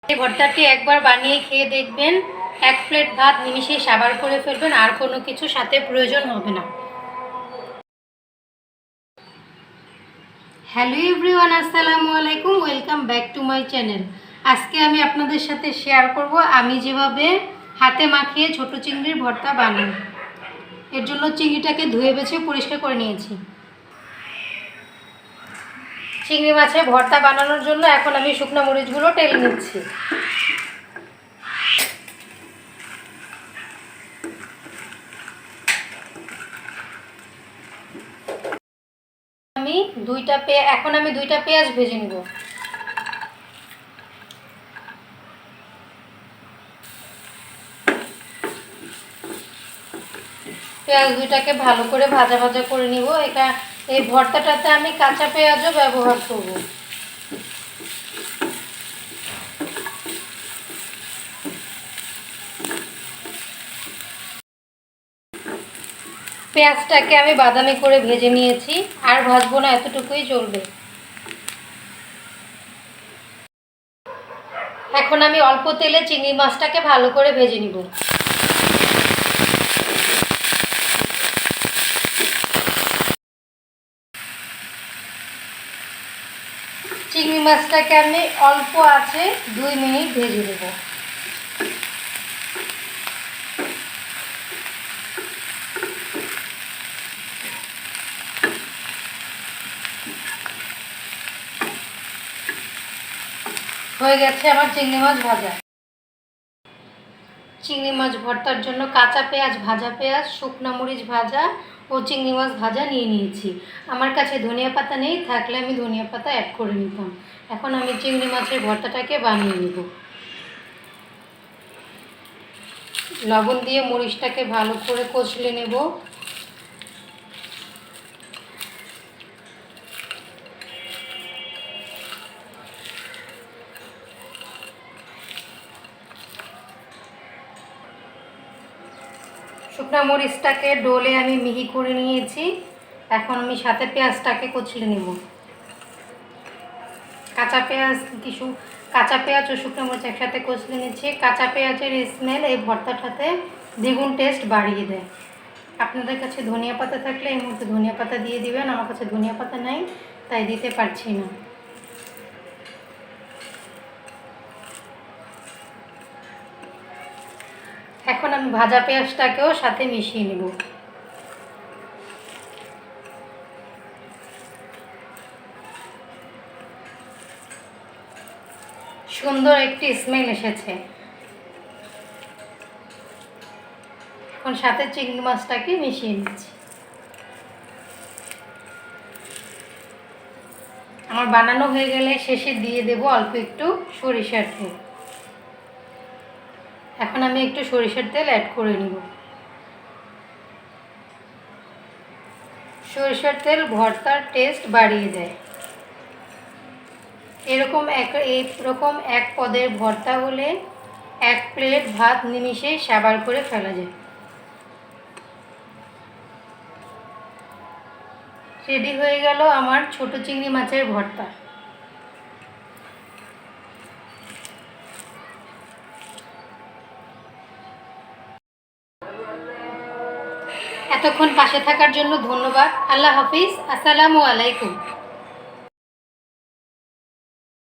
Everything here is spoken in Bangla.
এই ভর্তাটি একবার বানিয়ে খেয়ে দেখবেন, এক প্লেট ভাত নিমিশেই সাবার করে ফেলবেন, আর কোনো কিছু সাথে প্রয়োজন হবে না। হ্যালো এভরিওয়ান, আসসালামু আলাইকুম, welcome back to my channel. আজকে আমি আপনাদের সাথে শেয়ার করব আমি যেভাবে হাতে মাখিয়ে ছোট চিংড়ির ভর্তা বানাই। এর জন্য চিংড়িটাকে ধুয়ে বেছে পরিষ্কার করে নিয়েছি। চিংড়ি মাছের ভর্তা বানানোর জন্য এখন আমি শুকনো মরিচগুলো টেলে নিচ্ছি। এখন আমি দুইটা পেঁয়াজ ভেজে নেব। পেঁয়াজ দুইটাকে ভালো করে ভাজা ভাজা করে নিব। এই ভর্তাটাতে আমি কাঁচা পেঁয়াজও ব্যবহার করব। পেঁয়াজটাকে আমি বাদামি করে ভেজে নিয়েছি, আর ভাজবো না, এতটুকুই চলবে। এখন আমি অল্প তেলে চিংড়ি মাছটাকে ভালো করে ভেজে নিব। চিংড়ি মাছটাকে আমি অল্প আছে 2 মিনিট ভেজে নেব। হয়ে গেছে আমার চিংড়ি মাছ ভাজা। চিংড়ি মাছ ভর্তার জন্য কাঁচা পেঁয়াজ, ভাজা পেঁয়াজ, শুকনো মরিচ ভাজা ও চিংড়ি মাছ ভাজা নিয়ে নিয়েছি। আমার কাছে ধনিয়া পাতা নেই, থাকলে আমি ধনিয়া পাতা অ্যাড করে নিতাম। এখন আমি চিংড়ি মাছের ভর্তাটাকে বানিয়ে নেব। লবণ দিয়ে মরিচটাকে ভালো করে কষলে নেব। শুকনো মরিচটাকে ডোলে আমি মিহি করে নিয়েছি। এখন আমি সাথে পেঁয়াজটাকে কচলে নেব। কাঁচা পেঁয়াজ ও শুকনো মরিচ একসাথে কচলে নিচ্ছি। কাঁচা পেঁয়াজের স্মেল এই ভর্তাটাতে দ্বিগুণ টেস্ট বাড়িয়ে দেয়। আপনাদের কাছে ধনিয়া পাতা থাকলে এই মুহূর্তে ধনিয়া পাতা দিয়ে দিবেন। আমার কাছে ধনিয়া পাতা নাই, তাই দিতে পারছি না। এখন আমি ভাজা পেঁয়াজটাকেও সাথে মিশিয়ে নেব। সুন্দর একটি স্মেল এসেছে। এখন সাথে চিংড়ি মাছটাকে মিশিয়ে নিচ্ছি। আমার বানানো হয়ে গেলে শেষে দিয়ে দেব অল্প একটু সরিষার তেল। এখন আমি একটু সরিষার তেল অ্যাড করে নিব। সরিষার তেল ভর্তার টেস্ট বাড়িয়ে দেয়। এরকম এক পদের ভর্তা হলে 1 প্লেট ভাত নিমিশেই সাবার করে ফেলা যায়। রেডি হয়ে গেল আমার ছোট চিংড়ি মাছের ভর্তা। এতক্ষণ পাশে থাকার জন্য ধন্যবাদ। আল্লাহ হাফিজ, আসসালামু আলাইকুম।